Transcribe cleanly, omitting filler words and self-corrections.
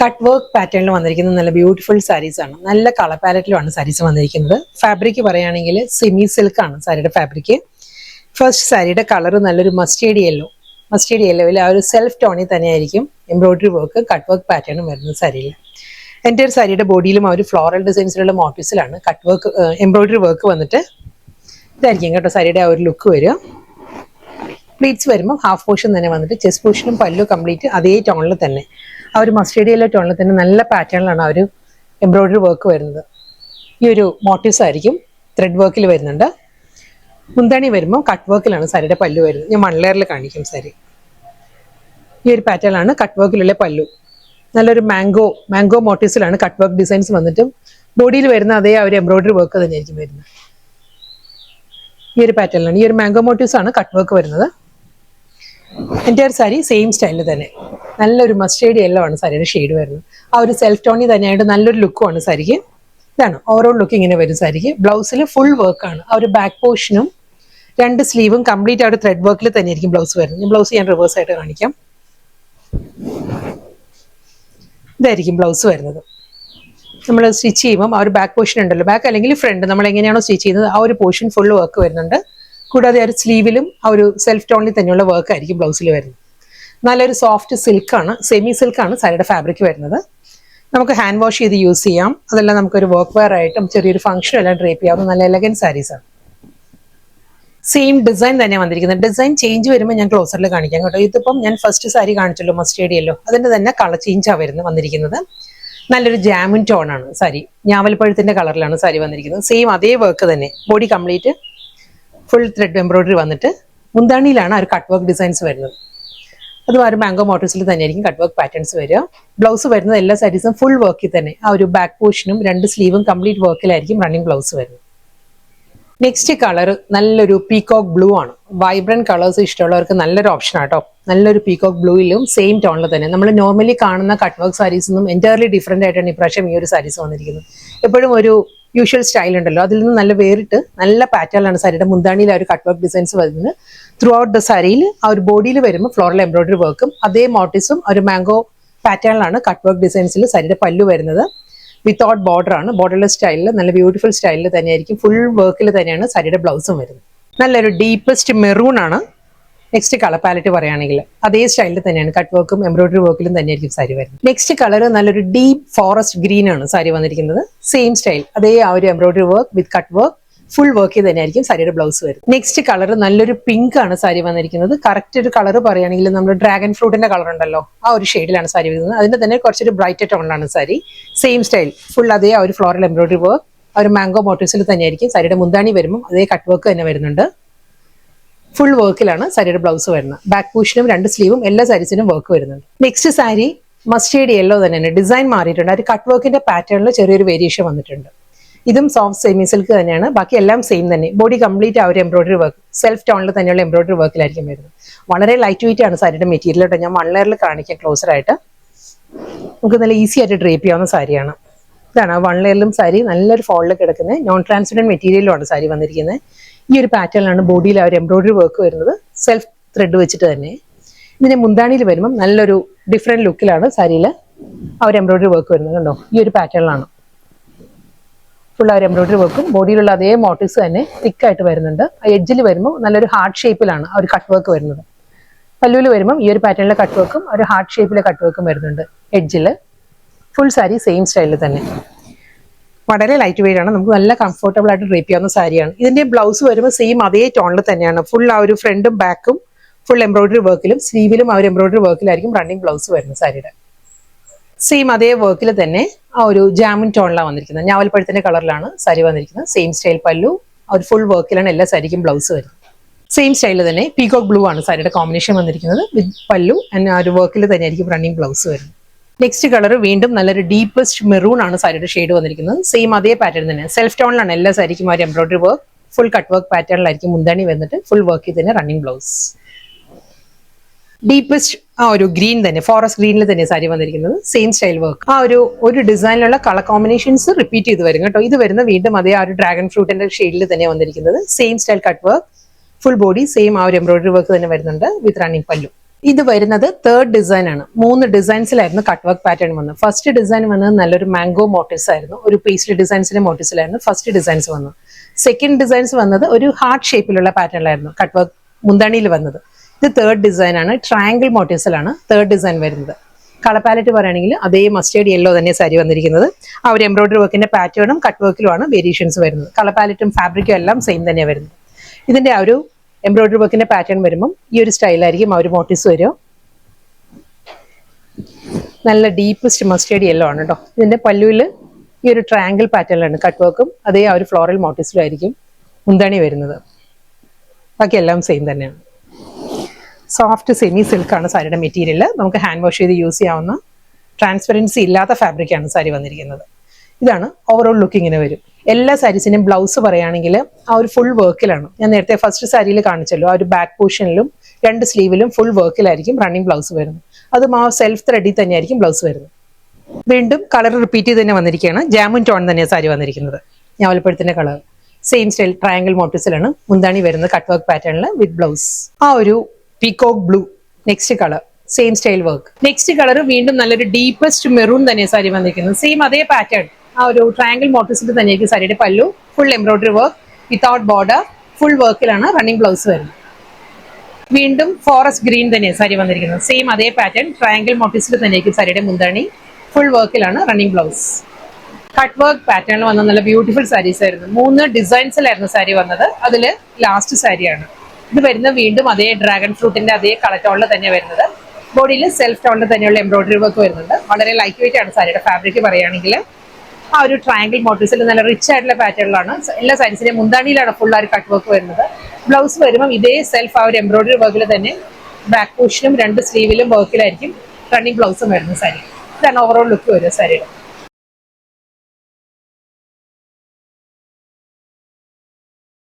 Cut work പാറ്റേണിൽ വന്നിരിക്കുന്ന നല്ല ബ്യൂട്ടിഫുൾ സാരീസ് ആണ്. നല്ല കളർ പാലറ്റിലുമാണ് സാരീസ് വന്നിരിക്കുന്നത്. ഫാബ്രിക് പറയുകയാണെങ്കിൽ സെമി സിൽക്ക് ആണ് സാരിയുടെ ഫാബ്രിക്. ഫസ്റ്റ് സാരിയുടെ കളർ നല്ലൊരു മസ്റ്റേർഡ് യെല്ലോയിൽ ആ ഒരു സെൽഫ് ടോണിൽ തന്നെയായിരിക്കും എംബ്രോയിഡറി വർക്ക് കട്ട് വർക്ക് പാറ്റേണും വരുന്നത് സാരിയിൽ. എൻ്റെ ഒരു സാരിയുടെ ബോഡിയിലും ആ ഒരു ഫ്ലോറൽ ഡിസൈൻസിലുള്ള മോട്ടീവ്സിലാണ് കട്ട് വർക്ക് എംബ്രോയിഡറി വർക്ക് വന്നിട്ട് ഇതായിരിക്കും കേട്ടോ സാരിയുടെ ആ ഒരു ലുക്ക് വരിക. പ്ലീറ്റ്സ് വരുമ്പോൾ ഹാഫ് പോർഷൻ തന്നെ വന്നിട്ട് ചെസ്റ്റ് പോർഷനും പല്ലു കംപ്ലീറ്റ് അതേ ടോണിൽ തന്നെ ആ ഒരു മസ്റ്റേർഡ് യെല്ലോ ടോണിൽ തന്നെ നല്ല പാറ്റേണിലാണ് ആ ഒരു എംബ്രോയിഡറി വർക്ക് വരുന്നത്. ഈ ഒരു മോട്ടീവ്സ് ആയിരിക്കും ത്രെഡ് വർക്കിൽ വരുന്നുണ്ട്. മുന്താണി വരുമ്പോൾ കട്ട് വർക്കിലാണ് സാരിയുടെ പല്ലു വരുന്നത്. ഞാൻ 1 ലെയറിൽ കാണിക്കും സാരി. ഈ ഒരു പാറ്റേണിലാണ് കട്ട് വർക്കിലുള്ള പല്ലു. നല്ലൊരു മാംഗോ മോട്ടീവ്സിലാണ് കട്ട് വർക്ക് ഡിസൈൻസ് വന്നിട്ടും ബോഡിയിൽ വരുന്ന അതേ ആ ഒരു എംബ്രോയിഡറി വർക്ക് തന്നെയായിരിക്കും വരുന്നത്. ഈ ഒരു പാറ്റേണിലാണ് ഈ ഒരു മാംഗോ മോട്ടീവ്സ് ആണ് കട്ട് വർക്ക് വരുന്നത്. എൻ്റെ ഒരു സാരി സെയിം സ്റ്റൈലിൽ തന്നെ നല്ലൊരു മസ്റ്റേർഡ് യെല്ലോ ആണ് സാരിയുടെ ഷെയ്ഡ് വരുന്നത്. ആ ഒരു സെൽഫ് ടോണി തന്നെയായിട്ട് നല്ലൊരു ലുക്കുമാണ് സാരിക്ക്. ഇതാണ് ഓവറോൾ ലുക്ക് ഇങ്ങനെ വരും സാരിക്ക്. ബ്ലൗസിൽ ഫുൾ വർക്കാണ്. ആ ഒരു ബാക്ക് പോർഷനും 2 സ്ലീവും കംപ്ലീറ്റ് ആ ഒരു ത്രെഡ് വർക്കിൽ തന്നെയായിരിക്കും ബ്ലൗസ് വരുന്നത്. ബ്ലൗസ് ഞാൻ റിവേഴ്സ് ആയിട്ട് കാണിക്കാം. ഇതായിരിക്കും ബ്ലൗസ് വരുന്നത്. നമ്മൾ സ്റ്റിച്ച് ചെയ്യുമ്പോൾ ആ ഒരു ബാക്ക് പോർഷൻ ഉണ്ടല്ലോ, ബാക്ക് അല്ലെങ്കിൽ ഫ്രണ്ട് നമ്മൾ എങ്ങനെയാണോ സ്റ്റിച്ച് ചെയ്യുന്നത് ആ ഒരു പോർഷൻ ഫുൾ വർക്ക് വരുന്നുണ്ട്. കൂടാതെ ആ ഒരു സ്ലീവിലും ആ ഒരു സെൽഫ് ടോണിൽ തന്നെയുള്ള വർക്ക് ആയിരിക്കും ബ്ലൗസിൽ വരുന്നത്. നല്ലൊരു സോഫ്റ്റ് സിൽക്കാണ്, സെമി സിൽക്കാണ് സാരിയുടെ ഫാബ്രിക് വരുന്നത്. നമുക്ക് ഹാൻഡ് വാഷ് ചെയ്ത് യൂസ് ചെയ്യാം. അതെല്ലാം നമുക്കൊരു വർക്ക് വെയർ ആയിട്ടും ചെറിയൊരു ഫംഗ്ഷൻ എല്ലാം ഡ്രേപ്പ് ചെയ്യാവുന്ന നല്ല എലഗൻറ്റ് സാരീസാണ്. സെയിം ഡിസൈൻ തന്നെ വന്നിരിക്കുന്നത്. ഡിസൈൻ ചേഞ്ച് വരുമ്പോൾ ഞാൻ ക്ലോസറിൽ കാണിക്കാം കേട്ടോ. ഇതിപ്പം ഞാൻ ഫസ്റ്റ് സാരി കാണിച്ചല്ലോ മസ്റ്റേർഡ് യെല്ലോ, അതിൻ്റെ തന്നെ കളർ ചേഞ്ചാണ് വന്നിരിക്കുന്നത്. നല്ലൊരു ജാമുൻ ടോണാണ് സാരി. ഞാവൽപ്പഴത്തിന്റെ കളറിലാണ് സാരി വന്നിരിക്കുന്നത്. സെയിം അതേ വർക്ക് തന്നെ body complete full thread embroidery വന്നിട്ട് മുന്താണിയിലാണ് ആ ഒരു കട്ട് വർക്ക് ഡിസൈൻസ് വരുന്നത്. അതും ആ ഒരു മാംഗോ മോട്ടീവ്സിൽ തന്നെയായിരിക്കും കട്ട് വർക്ക് പാറ്റേൺസ് വരിക. ബ്ലൗസ് വരുന്നത് എല്ലാ സാരീസും ഫുൾ വർക്കിൽ തന്നെ ആ ഒരു ബാക്ക് പോർഷനും 2 സ്ലീവും കംപ്ലീറ്റ് വർക്കിലായിരിക്കും റണ്ണിങ് ബ്ലൗസ് വരുന്നത്. നെക്സ്റ്റ് കളർ നല്ലൊരു പീകോക്ക് ബ്ലൂ ആണ്. വൈബ്രന്റ് കളേഴ്സ് ഇഷ്ടമുള്ളവർക്ക് നല്ലൊരു ഓപ്ഷൻ ആട്ടോ. നല്ലൊരു പീകോക്ക് ബ്ലൂയിലും സെയിം ടോണിൽ തന്നെ നമ്മൾ നോർമലി കാണുന്ന കട്ട് വർക്ക് സാരീസ് നിന്നും എൻറ്റയർലി ഡിഫറെന്റ് ആയിട്ടാണ് ഇപ്രാവശ്യം ഈ ഒരു സാരീസ് വന്നിരിക്കുന്നത്. എപ്പോഴും ഒരു യൂഷ്വൽ സ്റ്റൈൽ ഉണ്ടല്ലോ, അതിൽ നിന്ന് നല്ല വേറിട്ട് നല്ല പാറ്റേണിലാണ് സാരിയുടെ മുന്താണിയിൽ ആ ഒരു കട്ട് വർക്ക് ഡിസൈൻസ് വരുന്നത്. ത്രൂ ഔട്ട് ദ സാരിയിൽ ആ ഒരു ബോഡിയിൽ വരുമ്പോൾ ഫ്ലോറൽ എംബ്രോയിഡറി വർക്കും അതേ മോട്ടീവ്സും ഒരു മാംഗോ പാറ്റേണിലാണ് കട്ട് വർക്ക് ഡിസൈൻസിൽ സാരിയുടെ പല്ലു വരുന്നത്. വിത്തൗട്ട് ബോർഡർ ആണ്. ബോർഡർലെസ് സ്റ്റൈലിൽ നല്ല ബ്യൂട്ടിഫുൾ സ്റ്റൈലിൽ തന്നെയായിരിക്കും ഫുൾ വർക്കിൽ തന്നെയാണ് സാരിയുടെ ബ്ലൗസും വരുന്നത്. നല്ലൊരു ഡീപ്പസ്റ്റ് മെറൂൺ ആണ് നെക്സ്റ്റ് കളർ പാലറ്റ് പറയുകയാണെങ്കിൽ. അതേ സ്റ്റൈലിൽ തന്നെയാണ് കട്ട് വർക്കും എംബ്രോയിഡറി വർക്കിലും തന്നെയായിരിക്കും സാരി വരുന്നത്. നെക്സ്റ്റ് കളർ നല്ലൊരു ഡീപ്പ് ഫോറസ്റ്റ് ഗ്രീൻ ആണ് സാരി വന്നിരിക്കുന്നത്. സെയിം സ്റ്റൈൽ അതേ ആ ഒരു embroidery work with cut work full വർക്കിൽ തന്നെയായിരിക്കും സാരിയുടെ ബ്ലൗസ് വരുന്നത്. നെക്സ്റ്റ് കളർ നല്ലൊരു പിങ്ക് ആണ് സാരി വന്നിരിക്കുന്നത്. കറക്റ്റ് ഒരു കളർ പറയുകയാണെങ്കിൽ നമ്മൾ ഡ്രാഗൺ ഫ്രൂട്ടിന്റെ കളർ ഉണ്ടല്ലോ ആ ഒരു ഷെയ്ഡിലാണ് സാരി വരുന്നത്. അതിന്റെ തന്നെ കുറച്ചൊരു ബ്രൈറ്റ് ടോണിലാണ് സാരി. സെയിം സ്റ്റൈൽ ഫുൾ അതേ ആ ഒരു ഫ്ലോറൽ എംബ്രോയിഡറി വർക്ക് ആ ഒരു മാംഗോ മോട്ടീവ്സിൽ തന്നെയായിരിക്കും സാരിയുടെ മുന്താണി വരുമ്പോൾ അതേ കട്ട് വർക്ക് തന്നെ വരുന്നുണ്ട്. ഫുൾ വർക്കിലാണ് സാരിയുടെ ബ്ലൗസ് വരുന്നത്. ബാക്ക് പോർഷനും 2 സ്ലീവും എല്ലാ സാരീസിനും വർക്ക് വരുന്നുണ്ട്. നെക്സ്റ്റ് സാരി മസ്റ്റേർഡ് യെല്ലോ തന്നെയാണ്. ഡിസൈൻ മാറിയിട്ടുണ്ട്. ആ ഒരു കട്ട് വർക്കിന്റെ പാറ്റേണിൽ ചെറിയൊരു വേരിയേഷൻ വന്നിട്ടുണ്ട്. ഇതും സോഫ്റ്റ് സെമി സിൽക്ക് തന്നെയാണ്. ബാക്കി എല്ലാം സെയിം തന്നെ. ബോഡി കംപ്ലീറ്റ് ആ ഒരു എംബ്രോയിഡറി വർക്ക് സെൽഫ് ടോണിൽ തന്നെയുള്ള എംബ്രോയിഡറി വർക്കിലായിരിക്കും വരുന്നത്. വളരെ ലൈറ്റ് വെയിറ്റ് ആണ് സാരിയുടെ മെറ്റീരിയൽ കേട്ടോ. ഞാൻ 1 ലെയറിൽ കാണിക്കാം ക്ലോസർ ആയിട്ട്. നമുക്ക് നല്ല ഈസി ആയിട്ട് ഡ്രേപ്പ് ചെയ്യാവുന്ന സാരിയാണ്. ഇതാണ് 1 ലെയറിലും സാരി നല്ലൊരു ഫോളിൽ കിടക്കുന്നത്. നോൺ ട്രാൻസ്പെറന്റ് മെറ്റീരിയലുമാണ് സാരി വന്നിരിക്കുന്നത്. ഈ ഒരു പാറ്റേണിലാണ് ബോഡിയിൽ ആ ഒരു എംബ്രോയിഡറി വർക്ക് വരുന്നത്. സെൽഫ് ത്രെഡ് വെച്ചിട്ട് തന്നെ. ഇതിന്റെ മുന്താണിയിൽ വരുമ്പം നല്ലൊരു ഡിഫറെന്റ് ലുക്കിലാണ് സാരിയിൽ ആ ഒരു എംബ്രോയിഡറി വർക്ക് വരുന്നത്. കണ്ടോ, ഈ ഒരു പാറ്റേണിലാണ് ഫുൾ ആ ഒരു എംബ്രോയിഡറി വർക്കും ബോഡിയിലുള്ള അതേ മോട്ടീവ്സ് തന്നെ തിക്കായിട്ട് വരുന്നുണ്ട്. ആ എഡ്ജിൽ വരുമ്പോൾ നല്ലൊരു ഹാർട്ട് ഷേപ്പിലാണ് ആ ഒരു കട്ട് വർക്ക് വരുന്നത്. പല്ലുവിൽ വരുമ്പം ഈ ഒരു പാറ്റേണിലെ കട്ട് വർക്കും ഒരു ഹാർട്ട് ഷേപ്പിലെ കട്ട് വർക്കും വരുന്നുണ്ട് എഡ്ജിൽ. ഫുൾ സാരി സെയിം സ്റ്റൈലിൽ തന്നെ. വളരെ ലൈറ്റ് വെയിറ്റ് ആണ്. നമുക്ക് നല്ല കംഫർട്ടബിൾ ആയിട്ട് ഡ്രേപ്പ് ചെയ്യാവുന്ന സാരിയാണ്. ഇതിന്റെ ബ്ലൗസ് വരുമ്പോൾ സെയിം അതേ ടോണിൽ തന്നെയാണ്. ഫുൾ ആ ഒരു ഫ്രണ്ടും ബാക്കും ഫുൾ എംബ്രോയിഡറി വർക്കിലും സ്ലീവിലും ആ ഒരു എംബ്രോയിഡറി വർക്കിലായിരിക്കും റണ്ണിങ് ബ്ലൗസ് വരുന്നത് സാരിയുടെ. സെയിം അതേ വർക്കിൽ തന്നെ ആ ഒരു ജാമുൻ ടോണിലാണ് വന്നിരിക്കുന്നത്. ഞാവൽപ്പഴത്തിന്റെ കളറിലാണ് സാരി വന്നിരിക്കുന്നത്. സെയിം സ്റ്റൈൽ പല്ലു ആ ഒരു ഫുൾ വർക്കിലാണ് എല്ലാ സാരിക്കും ബ്ലൗസ് വരുന്നത്. സെയിം സ്റ്റൈലിൽ തന്നെ പീകോക്ക് ബ്ലൂ ആണ് സാരിയുടെ കോമ്പിനേഷൻ വന്നിരിക്കുന്നത്. വിത്ത് പല്ലു ആൻഡ് ആ ഒരു വർക്കിൽ തന്നെയായിരിക്കും റണ്ണിങ് ബ്ലൗസ് വരുന്നത്. നെക്സ്റ്റ് കളർ വീണ്ടും നല്ലൊരു ഡീപ്പസ്റ്റ് മെറൂൺ ആണ് സാരിയുടെ ഷെയ്ഡ് വന്നിരിക്കുന്നത്. സെയിം അതേ പാറ്റേൺ തന്നെ സെൽഫ് ടോണിലാണ് എല്ലാ സാരിക്കും ആ ഒരു embroidery work full cut work പാറ്റേണിലായിരിക്കും മുന്താണി വന്നിട്ട് ഫുൾ വർക്കിൽ തന്നെ റണ്ണിങ് ബ്ലൗസ്. ഡീപ്പസ്റ്റ് ആ ഒരു ഗ്രീൻ തന്നെ ഫോറസ്റ്റ് ഗ്രീനിൽ തന്നെ സാരി വന്നിരിക്കുന്നത്. സെയിം സ്റ്റൈൽ വർക്ക് ആ ഒരു ഡിസൈനിലുള്ള കളർ കോമ്പിനേഷൻസ് റിപ്പീറ്റ് ചെയ്ത് വരും കേട്ടോ. ഇത് വരുന്ന വീണ്ടും അതേ ആ ഒരു ഡ്രാഗൺ ഫ്രൂട്ടിന്റെ ഷെയ്ഡിൽ തന്നെ വന്നിരിക്കുന്നത്. Same style cut work full body same ആ ഒരു എംബ്രോയിഡറി വർക്ക് തന്നെ വരുന്നുണ്ട് വിത്ത് റണ്ണിങ് പല്ലു. ഇത് വരുന്നത് തേർഡ് ഡിസൈൻ ആണ്. 3 ഡിസൈൻസിലായിരുന്നു കട്ട് വർക്ക് പാറ്റേൺ വന്നത്. ഫസ്റ്റ് ഡിസൈൻ വന്നത് നല്ലൊരു മാംഗോ മോട്ടീവ്സ് ആയിരുന്നു, ഒരു പേസ്ലി ഡിസൈൻസിന്റെ മോട്ടീവ്സിലായിരുന്നു ഫസ്റ്റ് ഡിസൈൻസ് വന്നത്. സെക്കൻഡ് ഡിസൈൻസ് വന്നത് ഒരു ഹാർട്ട് ഷേപ്പിലുള്ള പാറ്റേണിലായിരുന്നു കട്ട് വർക്ക് മുന്താണിയിൽ വന്നത്. ഇത് തേർഡ് ഡിസൈൻ ആണ്, ട്രയാങ്കിൾ മോട്ടീവ്സിലാണ് തേർഡ് ഡിസൈൻ വരുന്നത്. കളർ പാലറ്റ് പറയുകയാണെങ്കിൽ അതേ മസ്റ്റേർഡ് യെല്ലോ തന്നെ സാരി വന്നിരിക്കുന്നത്. ആ ഒരു എംബ്രോയിഡറി വർക്കിന്റെ പാറ്റേണും കട്ട് വർക്കിലുമാണ് വേരിയേഷൻസ് വരുന്നത്. കളർ പാലറ്റും ഫാബ്രിക്കും എല്ലാം സെയിം തന്നെയാണ് വരുന്നത്. ഇതിന്റെ ആ ഒരു എംബ്രോയിഡറി വർക്കിന്റെ പാറ്റേൺ വരുമ്പം ഈ ഒരു സ്റ്റൈലായിരിക്കും ആ ഒരു മോട്ടീവ്സ് വരും. നല്ല ഡീപ്പസ്റ്റ് മസ്റ്റേർഡ് യെല്ലോ ആണ് കേട്ടോ. ഇതിന്റെ പല്ലുവിൽ ഈ ഒരു ട്രയാങ്കിൾ പാറ്റേണിലാണ് കട്ട് വർക്കും അതേ ആ ഒരു ഫ്ലോറൽ മോട്ടീവ്സിലും ആയിരിക്കും മുന്താണി വരുന്നത്. ബാക്കി എല്ലാം സെയിം തന്നെയാണ്. സോഫ്റ്റ് സെമി സിൽക്കാണ് സാരിയുടെ മെറ്റീരിയൽ. നമുക്ക് ഹാൻഡ് വാഷ് ചെയ്ത് യൂസ് ചെയ്യാവുന്ന ട്രാൻസ്പെറൻസി ഇല്ലാത്ത ഫാബ്രിക്കാണ് സാരി വന്നിരിക്കുന്നത്. ഇതാണ് ഓവറോൾ ലുക്ക് ഇങ്ങനെ വരും. എല്ലാ സാരീസിന്റെയും ബ്ലൗസ് പറയുകയാണെങ്കിൽ ആ ഒരു ഫുൾ വർക്കിലാണ്. ഞാൻ നേരത്തെ ഫസ്റ്റ് സാരിയിൽ കാണിച്ചല്ലോ, ആ ഒരു ബാക്ക് പോർഷനിലും 2 സ്ലീവിലും ഫുൾ വർക്കിലായിരിക്കും റണ്ണിങ് ബ്ലൗസ് വരുന്നത്. അതും ആ സെൽഫ് ത്രെഡിൽ തന്നെയായിരിക്കും ബ്ലൗസ് വരുന്നത്. വീണ്ടും കളർ റിപ്പീറ്റ് ചെയ്ത് തന്നെ വന്നിരിക്കുകയാണ്. ജാമുൻ ടോൺ തന്നെയാണ് സാരി വന്നിരിക്കുന്നത്. ഞാവൽപ്പഴത്തിന്റെ കളർ സെയിം സ്റ്റൈൽ ട്രയാങ്കിൾ മോട്ടീവ്സിലാണ് മുന്താണി വരുന്നത് കട്ട് വർക്ക് പാറ്റേണിൽ വിത്ത് ബ്ലൗസ്. ആ ഒരു peacock blue next colour, same style work. Next colour വീണ്ടും നല്ലൊരു ഡീപ്പസ്റ്റ് മെറൂൺ തന്നെ സാരി വന്നിരിക്കുന്നത്. സെയിം അതേ പാറ്റേൺ ആ ഒരു ട്രയാങ്കിൾ മോട്ടീവ്സിൽ തന്നെയായിരിക്കും സാരിയുടെ pallu. Full embroidery work without border, full വർക്കിലാണ് റണ്ണിങ് ബ്ലൗസ് വരുന്നത്. വീണ്ടും ഫോറസ്റ്റ് ഗ്രീൻ തന്നെയാണ് സാരി വന്നിരിക്കുന്നത്. സെയിം അതേ പാറ്റേൺ ട്രയാങ്കിൾ മോട്ടീവ്സിൽ തന്നെയായിരിക്കും സാരിയുടെ മുന്താണി. ഫുൾ വർക്കിലാണ് റണ്ണിങ് ബ്ലൗസ്. കട്ട് വർക്ക് പാറ്റേണിൽ വന്ന നല്ല ബ്യൂട്ടിഫുൾ സാരീസ് ആയിരുന്നു. 3 ഡിസൈൻസിലായിരുന്നു സാരി വന്നത്. അതിൽ ലാസ്റ്റ് സാരിയാണ് ഇത് വരുന്നത്. വീണ്ടും അതേ ഡ്രാഗൺ ഫ്രൂട്ടിന്റെ അതേ കളർ ടോണിൽ തന്നെ വരുന്നത്. ബോഡിയിൽ സെൽഫ് ടോണിൽ തന്നെയുള്ള എംബ്രോയിഡറി വർക്ക് വരുന്നുണ്ട്. വളരെ ലൈറ്റ് വെയിറ്റ് ആണ് സാരിയുടെ ഫാബ്രിക് പറയുകയാണെങ്കിൽ. ആ ഒരു ട്രയാങ്കിൾ മോട്ടീവ്സിൽ നല്ല റിച്ച് ആയിട്ടുള്ള പാറ്റേണിലാണ് എല്ലാ സാരീസിന്റെയും മുന്താണിയിലാണ് ഫുൾ ആ ഒരു കട്ട് വർക്ക് വരുന്നത്. ബ്ലൗസ് വരുമ്പോൾ ഇതേ സെൽഫ് ആ ഒരു എംബ്രോയിഡറി വർക്കിൽ തന്നെ ബാക്ക് പോർഷനും 2 സ്ലീവിലും വർക്കിലായിരിക്കും റണ്ണിങ് ബ്ലൗസും വരുന്നത് സാരി. ഇതാണ് ഓവറോൾ ലുക്ക് വരും സാരിയുടെ.